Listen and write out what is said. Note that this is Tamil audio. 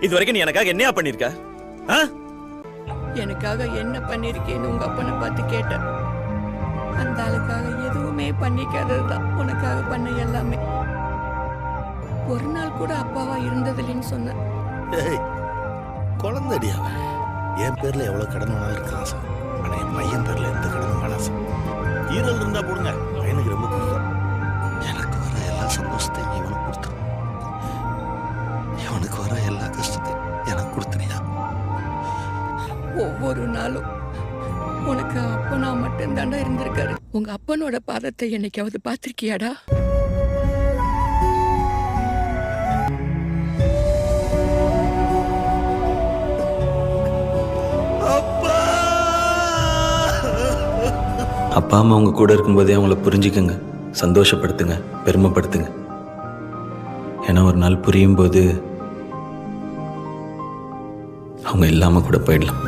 இது வரைக்கும் நீ எனக்காக என்னையா பண்ணிருக்க? எனக்காக என்ன பண்ணிருக்கேன்னு உங்க அப்பனை பார்த்து கேட்டேன். அந்த ஆளுக்காக எதுவுமே பண்ணிக்காததுதான் உனக்காக பண்ண எல்லாமே. ஒரு நாள் கூட அப்பாவா இருந்ததில்லைன்னு சொன்ன. குழந்தைடி அவன். என் பேர்ல எவ்வளவு கடன் வேணாலும் இருக்கலாம் சார். ஆனா என் பையன் பேர்ல எந்த கடனும் வேணாம் சார். ஈரல் இருந்தா போடுங்க, பையனுக்கு ரொம்ப பிடிக்கும். எனக்கு வர எல்லா சந்தோஷத்தையும் இவனுக்கு கொடுத்துரு. இவனுக்கு வர எல்லா கஷ்டத்தையும் எனக்கு கொடுத்துறியா? ஒவ்வொரு நாளும் உனக்கு அப்பனா மட்டும் தாண்டா இருந்திருக்காரு. உங்க அப்பனோட பாதத்தை என்னைக்காவது பார்த்திருக்கியாடா? அப்பா அம்மா அவங்க கூட இருக்கும்போதே அவங்கள புரிஞ்சுக்கங்க, சந்தோஷப்படுத்துங்க, பெருமைப்படுத்துங்க. ஏன்னா ஒரு நாள் புரியும் போது அவங்க இல்லாம கூட போயிடலாம்.